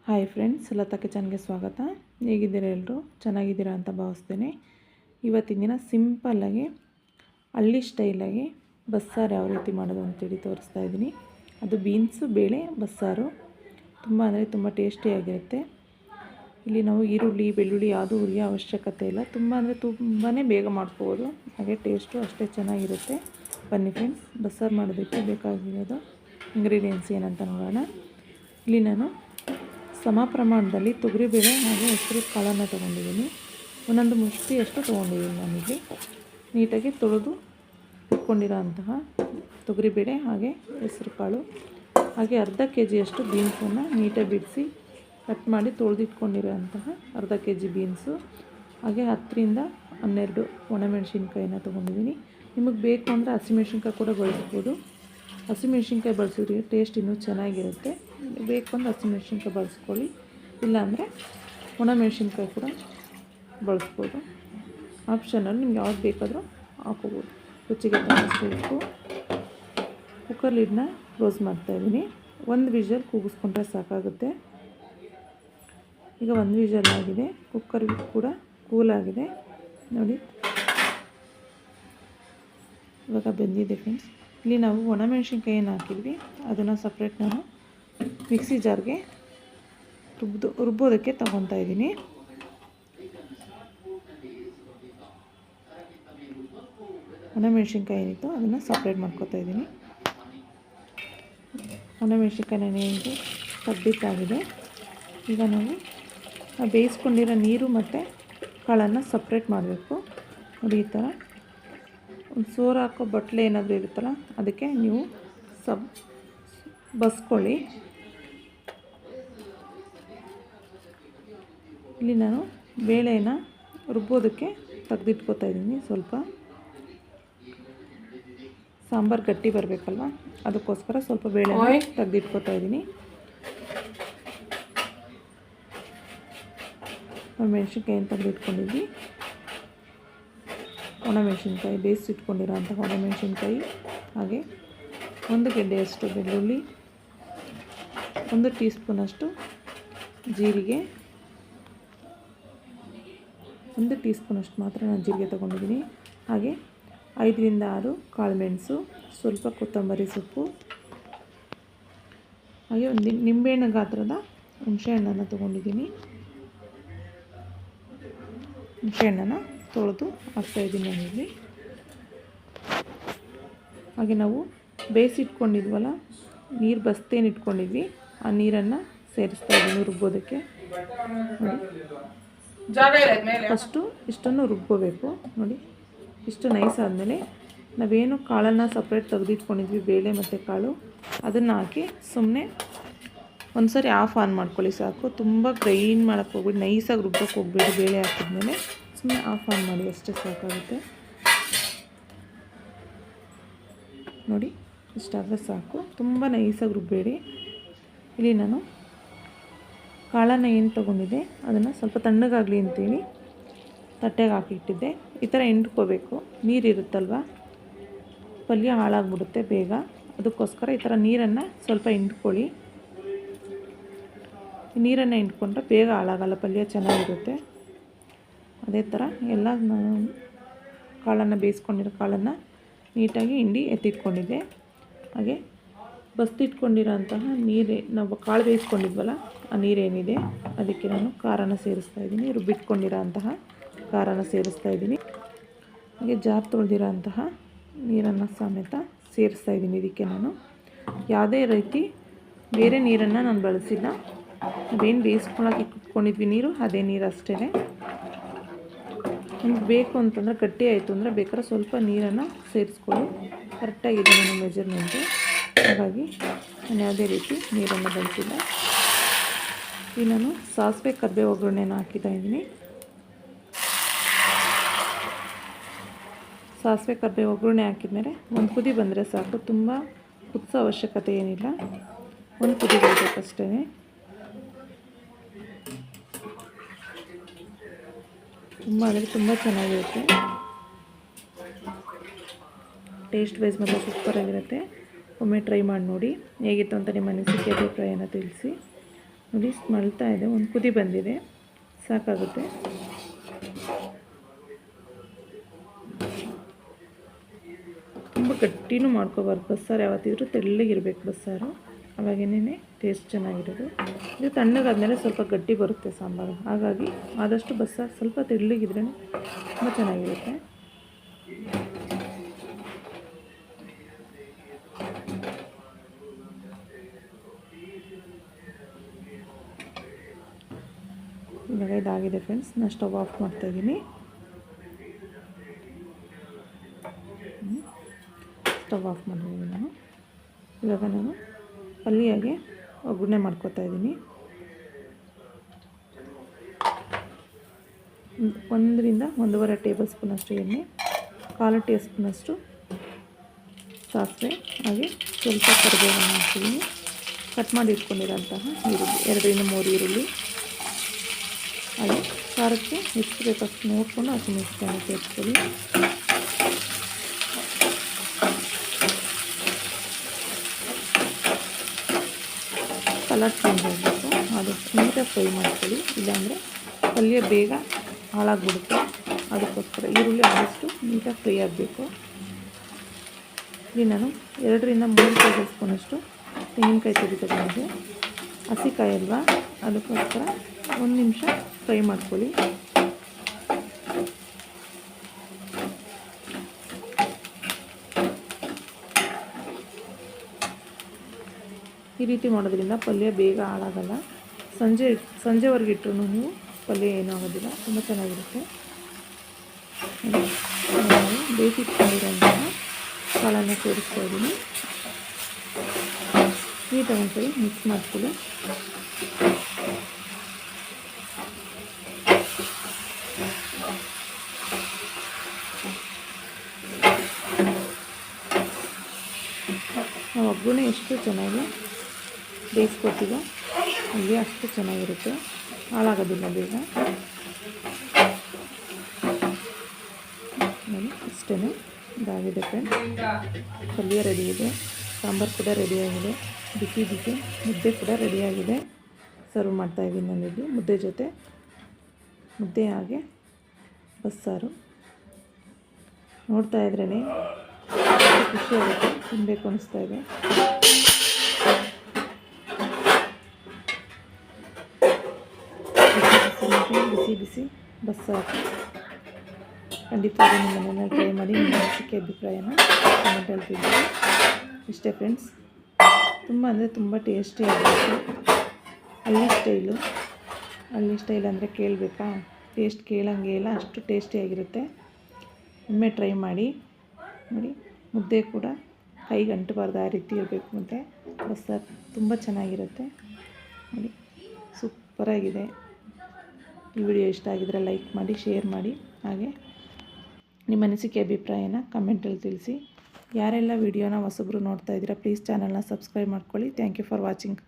Hi friends, Lata ಕಿಚನ್ಗೆ ಸ್ವಾಗತ. ಹೇಗಿದ್ದೀರಾ ಎಲ್ಲರೂ? ಚೆನ್ನಾಗಿದ್ದೀರಾ ಅಂತ ಭಾವಿಸ್ತೇನೆ. ಇವತ್ತಿನ ದಿನ ಸಿಂಪಲ್ಲಾಗಿ ಹಳ್ಳಿ ಸ್ಟೈಲಾಗಿ ಬಸ್ಸಾರು ಯಾವ ರೀತಿ ಮಾಡೋದು ಅಂತೇಳಿ ತೋರಿಸ್ತಾ ಇದ್ದೀನಿ. ಅದು ಬೀನ್ಸು ಬೇಳೆ ಬಸ್ಸಾರು. ತುಂಬ ಅಂದರೆ ತುಂಬ ಟೇಸ್ಟಿಯಾಗಿರುತ್ತೆ. ಇಲ್ಲಿ ನಾವು ಈರುಳ್ಳಿ ಬೆಳ್ಳುಳ್ಳಿ ಯಾವುದೂ ಹುರಿಯೋ ಅವಶ್ಯಕತೆ ಇಲ್ಲ. ತುಂಬ ಅಂದರೆ ತುಂಬಾ ಬೇಗ ಮಾಡ್ಕೋಬೋದು. ಹಾಗೆ ಟೇಸ್ಟು ಅಷ್ಟೇ ಚೆನ್ನಾಗಿರುತ್ತೆ. ಬನ್ನಿ ಫ್ರೆಂಡ್ಸ್, ಬಸ್ಸಾರು ಮಾಡೋದಕ್ಕೆ ಬೇಕಾಗಿರೋದು ಇಂಗ್ರೀಡಿಯೆಂಟ್ಸ್ ಏನಂತ ನೋಡೋಣ. ಇಲ್ಲಿ ನಾನು ಸಮ ಪ್ರಮಾಣದಲ್ಲಿ ತೊಗರಿಬೇಳೆ ಹಾಗೆ ಹೆಸರು ಕಾಳನ್ನು ತೊಗೊಂಡಿದ್ದೀನಿ. ಒಂದೊಂದು ಮುಷ್ಟಿಯಷ್ಟು ತೊಗೊಂಡಿದ್ದೀನಿ. ನಾನಿಲ್ಲಿ ನೀಟಾಗಿ ತೊಳೆದು ಇಟ್ಕೊಂಡಿರೋ ಅಂತಹ ತೊಗರಿಬೇಳೆ ಹಾಗೆ ಹೆಸರು ಕಾಳು ಹಾಗೆ ಅರ್ಧ ಕೆ ಜಿಯಷ್ಟು ಬೀನ್ಸನ್ನು ನೀಟಾಗಿ ಬಿಡಿಸಿ ಕಟ್ ಮಾಡಿ ತೊಳೆದಿಟ್ಕೊಂಡಿರೋ ಅಂತಹ ಅರ್ಧ ಕೆ ಜಿ ಬೀನ್ಸು ಹಾಗೆ 10ರಿಂದ 12 ಒಣಮೆಣಸಿನ್ಕಾಯಿನ ತೊಗೊಂಡಿದ್ದೀನಿ. ನಿಮಗೆ ಬೇಕು ಅಂದರೆ ಹಸಿಮೆಣ್ಸಿನ್ಕಾಯಿ ಕೂಡ ಬಳಸ್ಬೋದು. ಹಸಿಮೆಣ್ಸಿನ್ಕಾಯಿ ಬಳಸಿದ್ರೆ ಟೇಸ್ಟ್ ಇನ್ನೂ ಚೆನ್ನಾಗಿರುತ್ತೆ. ಬೇಕು ಅಂದರೆ ಹಸಿಮೆಣ್ಸಿನ್ಕಾಯಿ ಬಳಸ್ಕೊಳ್ಳಿ, ಇಲ್ಲಾಂದರೆ ಒಣಮೆಣ್ಸಿನ್ಕಾಯಿ ಕೂಡ ಬಳಸ್ಬೋದು. ಆಪ್ಷನಲ್ಲಿ ನಿಮ್ಗೆ ಯಾವ್ದು ಬೇಕಾದರೂ ಹಾಕೋಬೋದು. ರುಚಿಗೆ ತಕ್ಕಷ್ಟು ಕುಕ್ಕರ್ ಲಿಡ್ನ ಕ್ಲೋಸ್ ಮಾಡ್ತಾಯಿದ್ದೀನಿ. ಒಂದು ವಿಷಲ್ ಕೂಗಿಸ್ಕೊಂಡ್ರೆ ಸಾಕಾಗುತ್ತೆ. ಈಗ ಒಂದು ವಿಷಲ್ ಆಗಿದೆ. ಕುಕ್ಕರ್ ಕೂಡ ಕೂಲ್ ಆಗಿದೆ ನೋಡಿ, ಇವಾಗ ಬೆಂದಿದೆ ಫ್ರೆಂಡ್ಸ್. ಇಲ್ಲಿ ನಾವು ಒಣಮೆಣ್ಸಿನ್ಕಾಯಿಯನ್ನು ಹಾಕಿದ್ವಿ, ಅದನ್ನು ಸಪ್ರೇಟ್ ನಾನು ಮಿಕ್ಸಿ ಜಾರ್ಗೆ ರುಬ್ಬೋದಕ್ಕೆ ತಗೊತಾ ಇದ್ದೀನಿ. ಒಣಮೆಣ್ಸಿನ್ಕಾಯಿ ಏನಿತ್ತು ಅದನ್ನು ಸಪ್ರೇಟ್ ಮಾಡ್ಕೊತಾ ಇದ್ದೀನಿ. ಒಣಮೆಣ್ಸಿನ್ಕಾಯಿನ ಏನಿದೆ ಕಬ್ಬಿತ್ತಾಗಿದೆ. ಈಗ ನಾವು ಬೇಯಿಸ್ಕೊಂಡಿರೋ ನೀರು ಮತ್ತು ಕಾಳನ್ನು ಸಪ್ರೇಟ್ ಮಾಡಬೇಕು ನೋಡಿ. ಈ ಥರ ಒಂದು ಸೋರು ಹಾಕೋ ಬಟ್ಲೆ ಏನಾದರೂ ಇರುತ್ತಲ್ಲ, ಅದಕ್ಕೆ ನೀವು ಬಸ್ಕೊಳ್ಳಿ. ಇಲ್ಲಿ ನಾನು ಬೇಳೆನ ರುಬ್ಬೋದಕ್ಕೆ ತೆಗೆದಿಟ್ಕೋತಾ ಇದ್ದೀನಿ. ಸ್ವಲ್ಪ ಸಾಂಬಾರು ಗಟ್ಟಿ ಬರಬೇಕಲ್ವ, ಅದಕ್ಕೋಸ್ಕರ ಸ್ವಲ್ಪ ಬೇಳೆನ ತೆಗೆದಿಟ್ಕೋತಾ ಇದ್ದೀನಿ. ಮೆಣಸಿನ್ಕಾಯಿನ ತೆಗೆದಿಟ್ಕೊಂಡಿದ್ವಿ. ಒಣಮೆಣಸಿನ್ಕಾಯಿ ಬೇಯಿಸಿಟ್ಕೊಂಡಿರೋ ಅಂಥ ಒಣಮೆಣಸಿನ್ಕಾಯಿ ಹಾಗೆ 1 ಗೆಡ್ಡೆಯಷ್ಟು ಬೆಳ್ಳುಳ್ಳಿ, 1 ಟೀ ಸ್ಪೂನಷ್ಟು ಜೀರಿಗೆ, 1 ಟೀ ಸ್ಪೂನಷ್ಟು ಮಾತ್ರ ನಾನು ಜೀರಿಗೆ ತೊಗೊಂಡಿದ್ದೀನಿ. ಹಾಗೆ 5ರಿಂದ 6 ಕಾಳುಮೆಣಸು, ಸ್ವಲ್ಪ ಕೊತ್ತಂಬರಿ ಸೊಪ್ಪು ಹಾಗೆ ಒಂದು ನಿಂಬೆಹಣ್ಣು ಗಾತ್ರದ ಹುಣಸೆಹಣ್ಣನ್ನು ತೊಗೊಂಡಿದ್ದೀನಿ. ಹುಣಸೆಹಣ್ಣನ್ನು ತೊಳೆದು ಹಾಕ್ತಾಯಿದ್ದೀನಿ ನಾನಿಲ್ಲಿ. ಹಾಗೆ ನಾವು ಬೇಯಿಸಿಟ್ಕೊಂಡಿದ್ವಲ್ಲ, ನೀರು ಬಸ್ತೇನು ಇಟ್ಕೊಂಡಿದ್ವಿ, ಆ ನೀರನ್ನು ಸೇರಿಸ್ತಾ ಇದ್ದೀನಿ ರುಬ್ಬೋದಕ್ಕೆ ನೋಡಿ. ಫಸ್ಟು ಇಷ್ಟನ್ನು ರುಬ್ಬೋಬೇಕು ನೋಡಿ. ಇಷ್ಟು ನೈಸ್ ಆದಮೇಲೆ ನಾವೇನು ಕಾಳನ್ನು ಸಪ್ರೇಟ್ ತೆಗೆದಿಟ್ಕೊಂಡಿದ್ವಿ, ಬೇಳೆ ಮತ್ತು ಕಾಳು, ಅದನ್ನು ಹಾಕಿ ಸುಮ್ಮನೆ ಒಂದು ಸರಿ ಆನ್ ಮಾಡ್ಕೊಳ್ಳಿ ಸಾಕು. ತುಂಬ ಗ್ರೈಂಡ್ ಮಾಡೋಕ್ಕೆ ಹೋಗ್ಬಿಟ್ಟು ನೈಸಾಗಿ ರುಬ್ಬೋಕ್ಕೆ ಹೋಗ್ಬೇಡಿ. ಬೇಳೆ ಹಾಕಿದ್ಮೇಲೆ ಸುಮ್ಮನೆ ಆನ್ ಮಾಡಿ ಅಷ್ಟೇ ಸಾಕಾಗುತ್ತೆ ನೋಡಿ. ಇಷ್ಟಾದರೆ ಸಾಕು, ತುಂಬ ನೈಸಾಗಿ ರುಬ್ಬೇಡಿ. ಇಲ್ಲಿ ನಾನು ಕಾಳನ್ನು ಏನು ತೊಗೊಂಡಿದ್ದೆ ಅದನ್ನು ಸ್ವಲ್ಪ ತಣ್ಣಗಾಗಲಿ ಅಂತೇಳಿ ತಟ್ಟೆಗೆ ಹಾಕಿಟ್ಟಿದ್ದೆ. ಈ ಥರ ಹಿಂಡ್ಕೋಬೇಕು. ನೀರಿರುತ್ತಲ್ವ, ಪಲ್ಯ ಹಾಳಾಗ್ಬಿಡುತ್ತೆ ಬೇಗ. ಅದಕ್ಕೋಸ್ಕರ ಈ ಥರ ನೀರನ್ನು ಸ್ವಲ್ಪ ಹಿಂಡ್ಕೊಳ್ಳಿ. ನೀರನ್ನು ಹಿಂಡ್ಕೊಂಡ್ರೆ ಬೇಗ ಹಾಳಾಗಲ್ಲ, ಪಲ್ಯ ಚೆನ್ನಾಗಿರುತ್ತೆ. ಅದೇ ಥರ ಎಲ್ಲ ನಾನು ಕಾಳನ್ನು ಬೇಯಿಸ್ಕೊಂಡಿರೋ ಕಾಳನ್ನು ನೀಟಾಗಿ ಹಿಂಡಿ ಎತ್ತಿಟ್ಕೊಂಡಿದ್ದೆ. ಹಾಗೆ ಬಸ್ತಿಟ್ಕೊಂಡಿರೋ ಅಂತಹ ನಾವು ಕಾಳು ಬೇಯಿಸ್ಕೊಂಡಿದ್ವಲ್ಲ, ಆ ನೀರೇನಿದೆ ಅದಕ್ಕೆ ನಾನು ಖಾರನ ಸೇರಿಸ್ತಾ ಇದ್ದೀನಿ. ರುಬ್ಬಿಟ್ಕೊಂಡಿರೋ ಅಂತಹ ಖಾರನ ಸೇರಿಸ್ತಾ ಇದ್ದೀನಿ. ಹಾಗೆ ಜಾರ್ ತೊಳೆದಿರೋ ಅಂತಹ ನೀರನ್ನು ಸಮೇತ ಸೇರಿಸ್ತಾ ಇದ್ದೀನಿ. ಇದಕ್ಕೆ ನಾನು ಯಾವುದೇ ರೀತಿ ಬೇರೆ ನೀರನ್ನು ನಾನು ಬಳಸಿಲ್ಲ. ನಾವೇನು ಬೇಯಿಸ್ಕೊಳಕ್ಕೆ ಇಟ್ಕೊಂಡಿದ್ವಿ ನೀರು, ಅದೇ ನೀರು ಅಷ್ಟೇ. ನಿಮ್ಗೆ ಬೇಕು ಅಂತಂದರೆ ಗಟ್ಟಿ ಆಯಿತು ಅಂದರೆ ಬೇಕಾದ್ರೆ ಸ್ವಲ್ಪ ನೀರನ್ನು ಸೇರಿಸ್ಕೊಳ್ಳಿ. ಕರೆಕ್ಟಾಗಿದೆ ನನ್ನ ಮೆಜರ್ಮೆಂಟು, ಹಾಗಾಗಿ ನಾನು ಯಾವುದೇ ರೀತಿ ನೀರನ್ನು ಬಳಸಿಲ್ಲ. ಈಗ ನಾನು ಸಾಸಿವೆ ಕರಿಬೇವು ಒಗ್ಗರಣೆನ ಹಾಕಿತಾ ಇದ್ದೀನಿ. ಸಾಸಿವೆ ಕರಿಬೇವು ಒಗ್ಗರಣೆ ಹಾಕಿದ್ಮೇಲೆ ಒಂದು ಕುದಿ ಬಂದರೆ ಸಾಕು. ತುಂಬ ಕುದಿಸೋ ಅವಶ್ಯಕತೆ ಏನಿಲ್ಲ, ಒಂದು ಕುದಿ ಬರಬೇಕಷ್ಟೇ. ತುಂಬ ಚೆನ್ನಾಗಿರುತ್ತೆ. ಟೇಸ್ಟ್ ವೈಸ್ ಮತ್ತು ಸೂಪರಾಗಿರುತ್ತೆ. ಒಮ್ಮೆ ಟ್ರೈ ಮಾಡಿ ನೋಡಿ. ಹೇಗಿತ್ತು ಅಂತ ನಿಮ್ಮ ಅನಿಸಿಕೆ ಅಭಿಪ್ರಾಯನ ತಿಳಿಸಿ. ನೋಡಿ ಸ್ಮಳ್ತಾ ಇದೆ, ಒಂದು ಕುದಿ ಬಂದಿದೆ, ಸಾಕಾಗುತ್ತೆ. ತುಂಬ ಗಟ್ಟಿನೂ ಮಾಡ್ಕೋಬಾರ್ದು ಬಸ್ಸಾರು, ಯಾವತ್ತಿದ್ರೂ ತೆಳ್ಳಗಿರಬೇಕು ಬಸ್ಸಾರು, ಅವಾಗೇನೇ ಟೇಸ್ಟ್ ಚೆನ್ನಾಗಿರೋದು. ಇದು ತಣ್ಣಗಾದ್ಮೇಲೆ ಸ್ವಲ್ಪ ಗಟ್ಟಿ ಬರುತ್ತೆ ಸಾಂಬಾರು, ಹಾಗಾಗಿ ಆದಷ್ಟು ಬಸ್ಸಾರು ಸ್ವಲ್ಪ ತೆಳ್ಳಗಿದ್ರೇ ತುಂಬ ಚೆನ್ನಾಗಿರುತ್ತೆ. ಇವಾಗ ಇದಾಗಿದೆ ಫ್ರೆಂಡ್ಸ್, ನಾನು ಸ್ಟವ್ ಆಫ್ ಮಾಡ್ತಾಯಿದ್ದೀನಿ. ಸ್ಟವ್ ಆಫ್ ಮಾಡಿದ್ದೀನಿ ನಾನು. ಇವಾಗ ನಾನು ಪಲ್ಯಗೆ ಒಗ್ಗರಣೆ ಮಾಡ್ಕೊತಾ ಇದ್ದೀನಿ. 1 ರಿಂದ 1.5 ಟೇಬಲ್ ಸ್ಪೂನಷ್ಟು ಎಣ್ಣೆ, 1/4 ಟೀ ಸ್ಪೂನಷ್ಟು ಸಾಸಿವೆ, ಹಾಗೆ ಸ್ವಲ್ಪ ಕರಿಬೇವನ್ನು ಹಾಕ್ತಿದ್ದೀನಿ. ಕಟ್ ಮಾಡಿ ಇಟ್ಕೊಂಡಿರೋಂತಹ ಈರುಳ್ಳಿ 2 ರಿಂದ 3 ಈರುಳ್ಳಿ, ಹಾಗೆ ಖಾರಕ್ಕೆ ಎಷ್ಟು ಬೇಕಷ್ಟು ನೋಡಿಕೊಂಡು ಹಸಿಮೆಣಸಿನಕಾಯಿ ಸೇರಿಸ್ಕೊಳ್ಳಿ. ಕಲರ್ ಚೇಂಜ್ ಆಗಬೇಕು, ಆದಷ್ಟು ನೀಟಾಗಿ ಫ್ರೈ ಮಾಡ್ಕೊಳ್ಳಿ, ಇಲ್ಲಾಂದರೆ ಪಲ್ಯ ಬೇಗ ಹಾಳಾಗ್ಬಿಡುತ್ತೆ. ಅದಕ್ಕೋಸ್ಕರ ಈರುಳ್ಳಿ ಆದಷ್ಟು ನೀಟಾಗಿ ಫ್ರೈ ಆಗಬೇಕು. ಇಲ್ಲಿ ನಾನು 2 ರಿಂದ 3 ಟೇಬಲ್ ಸ್ಪೂನಷ್ಟು ತೆಂಗಿನಕಾಯಿ ತುರಿ ತಗೊಂಡಿದ್ದೆ. ಹಸಿಕಾಯಿ ಅಲ್ವಾ, ಅದಕ್ಕೋಸ್ಕರ 1 ನಿಮಿಷ ಫ್ರೈ ಮಾಡ್ಕೊಳ್ಳಿ. ಈ ರೀತಿ ಮಾಡೋದ್ರಿಂದ ಪಲ್ಯ ಬೇಗ ಹಾಳಾಗಲ್ಲ. ಸಂಜೆವರೆಗೆ ಇಟ್ಟರು ನೀವು ಪಲ್ಯ ಏನೂ ಆಗೋದಿಲ್ಲ, ತುಂಬ ಚೆನ್ನಾಗಿರುತ್ತೆ. ನಾವು ಬೇಯಿಸಿಟ್ಕೊಂಡಿರೋಂತಹ ಕಾಳನ್ನು ಸೇರಿಸ್ತಾ ಇದ್ದೀನಿ. ನೀಟಾಗಿ ಒಂದ್ಸರಿ ಮಿಕ್ಸ್ ಮಾಡ್ಕೊಳ್ಳಿ. ನಾವು ಒಗ್ಗರಣೆ ಎಷ್ಟು ಚೆನ್ನಾಗಿ ಬೇಯಿಸ್ಕೊತೀವೋ ಅಲ್ಲಿ ಅಷ್ಟು ಚೆನ್ನಾಗಿರುತ್ತೆ, ಹಾಳಾಗೋದಿಲ್ಲ ಬೇಗ. ನೋಡಿ ಇಷ್ಟೇ ಇದಾಗಿದೆ ಫ್ರೆಂಡ್, ಪಲ್ಯ ರೆಡಿ ಇದೆ, ಸಾಂಬಾರು ಕೂಡ ರೆಡಿಯಾಗಿದೆ, ಬಿಸಿ ಬಿಸಿ ಮುದ್ದೆ ಕೂಡ ರೆಡಿಯಾಗಿದೆ. ಸರ್ವ್ ಮಾಡ್ತಾಯಿದ್ದೀನಿ ನಾನಿಲ್ಲಿ ಮುದ್ದೆ ಜೊತೆ. ಮುದ್ದೆ ಹಾಗೆ ಬಸ್ಸಾರು ನೋಡ್ತಾ ಇದ್ರೇ ಖುಷಿಯಾಗುತ್ತೆ, ತಿನ್ನಬೇಕು ಅನಿಸ್ತಾ ಇದೆ. ಬಿಸಿ ಬಿಸಿ ಬಸ್ಸಾರು ಖಂಡಿತವಾಗಿ ನಿಮ್ಮ ಮನೆಯಲ್ಲಿ ಟ್ರೈ ಮಾಡಿ, ನಿಮ್ಮ ಅನಿಸಿಕೆ ಅಭಿಪ್ರಾಯನ ಕಮೆಂಟಲ್ಲಿ ತಿಳಿಸಿ. ಇಷ್ಟೇ ಫ್ರೆಂಡ್ಸ್, ತುಂಬ ಅಂದರೆ ತುಂಬ ಟೇಸ್ಟಿಯಾಗಿರುತ್ತೆ. ಹಳ್ಳಿ ಸ್ಟೈಲ್ ಅಂದರೆ ಕೇಳಬೇಕಾ, ಟೇಸ್ಟ್ ಕೇಳಂಗೆ ಇಲ್ಲ, ಅಷ್ಟು ಟೇಸ್ಟಿಯಾಗಿರುತ್ತೆ. ಒಮ್ಮೆ ಟ್ರೈ ಮಾಡಿ ನೋಡಿ. ಮುದ್ದೆ ಕೂಡ ಕೈಗೆ ಅಂಟಬಾರ್ದು, ಆ ರೀತಿ ಇರಬೇಕು ಮುದ್ದೆ. ಬಸ್ಸಾರು ತುಂಬ ಚೆನ್ನಾಗಿರುತ್ತೆ ನೋಡಿ, ಸೂಪರಾಗಿದೆ. ಈ ವಿಡಿಯೋ ಇಷ್ಟ ಆಗಿದ್ರೆ ಲೈಕ್ ಮಾಡಿ, ಶೇರ್ ಮಾಡಿ, ಹಾಗೆ ನಿಮ್ಮ ಅನಿಸಿಕೆ ಅಭಿಪ್ರಾಯನ ಕಮೆಂಟಲ್ಲಿ ತಿಳಿಸಿ. ಯಾರೆಲ್ಲ ವಿಡಿಯೋನ ಹೊಸಬ್ರು ನೋಡ್ತಾ ಇದ್ದೀರಾ ಪ್ಲೀಸ್ ಚಾನಲ್ನ ಸಬ್ಸ್ಕ್ರೈಬ್ ಮಾಡ್ಕೊಳ್ಳಿ. Thank you for watching.